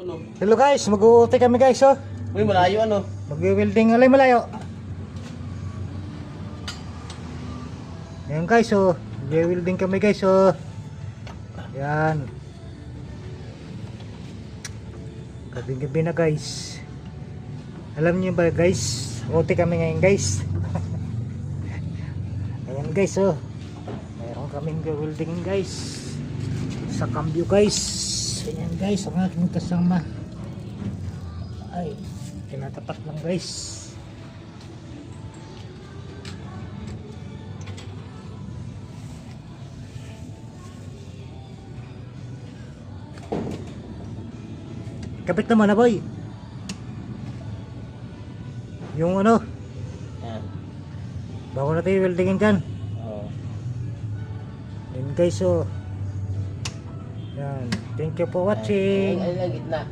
Hello guys, mag-uuti kami guys oh. Uy, malayo ano? Mag-welding alay malayo. Ayan guys oh, mag-welding kami guys oh. Ayan. Gabi-gabi na guys. Alam niyo ba guys, uti kami ngayon guys. Ayan guys oh. Mayroon kaming welding guys. Sa cambio guys. Ayan guys, ang aking kasama ay tinatapat lang guys. Kapit naman na boy yung ano. Yan. Bago na tayo weldingin dyan. Oo. Ayan guys oh. Yan. Thank you for watching. Ay, gitna.